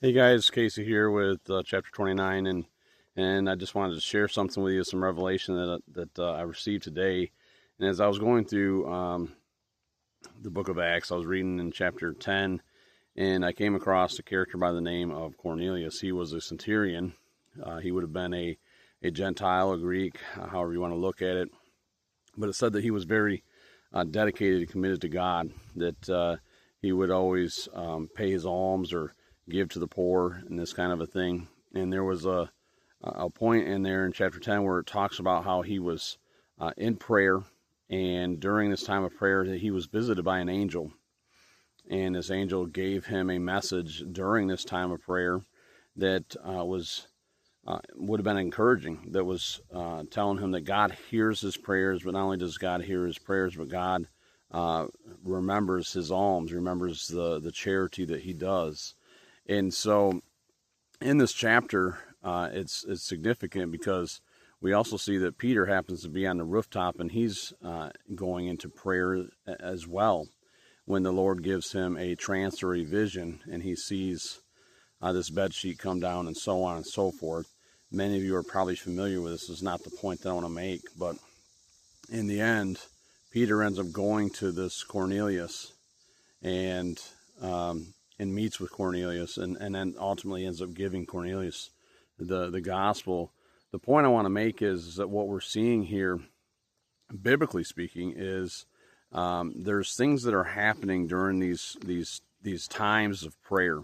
Hey guys, Casey here with chapter 29, and I just wanted to share something with you, some revelation that I received today. And as I was going through the book of Acts, I was reading in chapter 10, and I came across a character by the name of Cornelius. He was a centurion. He would have been a Gentile, a Greek, however you want to look at it. But it said that he was very dedicated and committed to God, that he would always pay his alms or give to the poor and this kind of a thing. And there was a point in there in chapter 10 where it talks about how he was in prayer, and during this time of prayer that he was visited by an angel, and this angel gave him a message during this time of prayer that would have been encouraging, that was telling him that God hears his prayers, but not only does God hear his prayers, but God remembers his alms, remembers the charity that he does. And so in this chapter, it's significant because we also see that Peter happens to be on the rooftop, and he's going into prayer as well when the Lord gives him a trance or a vision, and he sees this bed sheet come down and so on and so forth. Many of you are probably familiar with this. This is not the point that I want to make, but in the end, Peter ends up going to this Cornelius and meets with Cornelius, and then ultimately ends up giving Cornelius the gospel. The point I want to make is that what we're seeing here, biblically speaking, is there's things that are happening during these times of prayer,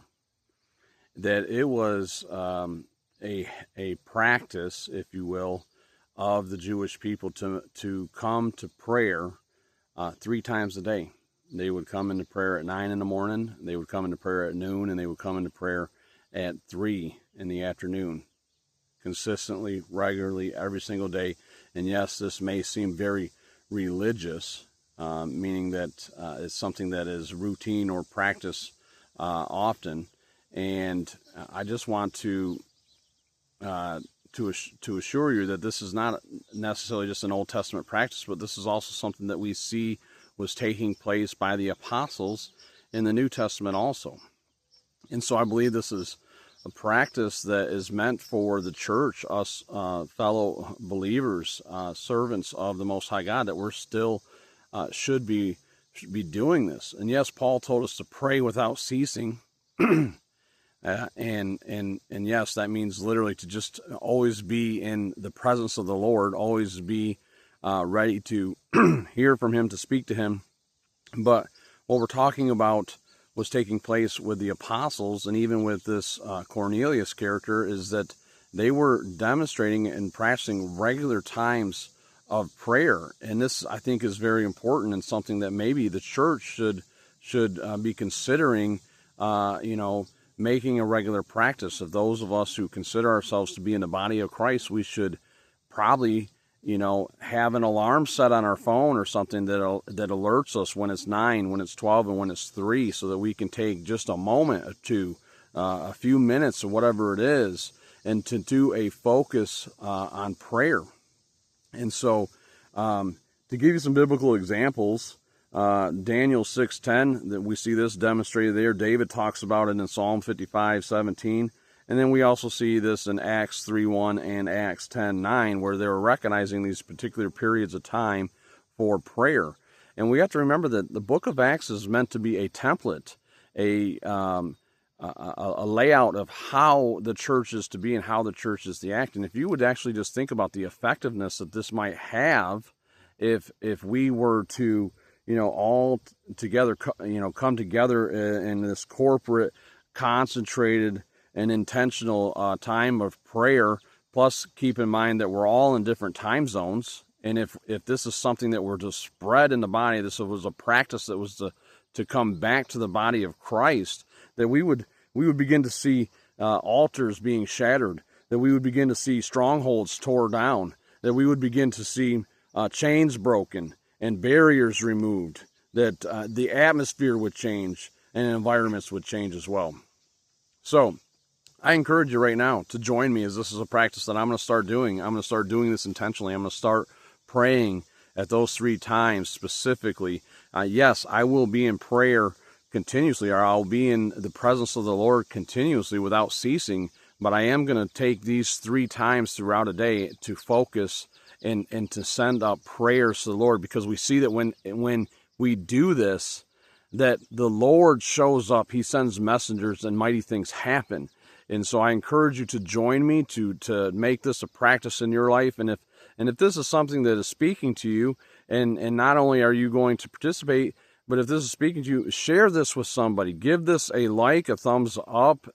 that it was a practice, if you will, of the Jewish people to come to prayer 3 times a day. They would come into prayer at 9 in the morning, they would come into prayer at noon, and they would come into prayer at 3 in the afternoon, consistently, regularly, every single day. And yes, this may seem very religious, meaning that it's something that is routine or practice often. And I just want to assure you that this is not necessarily just an Old Testament practice, but this is also something that we see was taking place by the apostles in the New Testament also. And so I believe this is a practice that is meant for the church, us fellow believers, servants of the Most High God, that we're still should be doing this. And yes, Paul told us to pray without ceasing. And yes, that means literally to just always be in the presence of the Lord, always be ready to hear from him, to speak to him. But what we're talking about was taking place with the apostles, and even with this Cornelius character, is that they were demonstrating and practicing regular times of prayer. And this, I think, is very important, and something that maybe the church should be considering, making a regular practice. Of those of us who consider ourselves to be in the body of Christ, we should probably, have an alarm set on our phone or something that alerts us when it's 9, when it's 12, and when it's 3, so that we can take just a moment or two, a few minutes or whatever it is, and to do a focus on prayer. And so, to give you some biblical examples, Daniel 6:10, that we see this demonstrated there. David talks about it in Psalm 55:17. And then we also see this in Acts 3:1 and Acts 10:9, where they're recognizing these particular periods of time for prayer. And we have to remember that the book of Acts is meant to be a template, a layout of how the church is to be and how the church is to act. And if you would actually just think about the effectiveness that this might have, if we were to, all together, come together in this corporate, concentrated, an intentional time of prayer, plus keep in mind that we're all in different time zones. And if this is something that were to spread in the body, this was a practice that was to come back to the body of Christ, that we would begin to see altars being shattered, that we would begin to see strongholds tore down, that we would begin to see chains broken and barriers removed, that the atmosphere would change and environments would change as well. So I encourage you right now to join me, as this is a practice that I'm going to start doing. I'm going to start doing this intentionally. I'm going to start praying at those 3 times specifically. Yes, I will be in prayer continuously, or I'll be in the presence of the Lord continuously without ceasing. But I am going to take these 3 times throughout a day to focus and to send up prayers to the Lord, because we see that when we do this, that the Lord shows up. He sends messengers and mighty things happen. And so I encourage you to join me to make this a practice in your life. And if this is something that is speaking to you, and not only are you going to participate, but if this is speaking to you, share this with somebody. Give this a like, a thumbs up.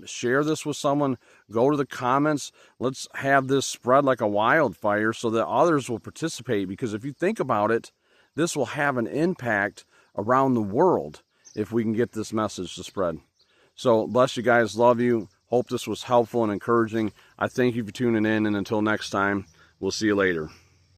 Share this with someone. Go to the comments. Let's have this spread like a wildfire so that others will participate. Because if you think about it, this will have an impact around the world if we can get this message to spread. So bless you guys. Love you. Hope this was helpful and encouraging. I thank you for tuning in. And until next time, we'll see you later.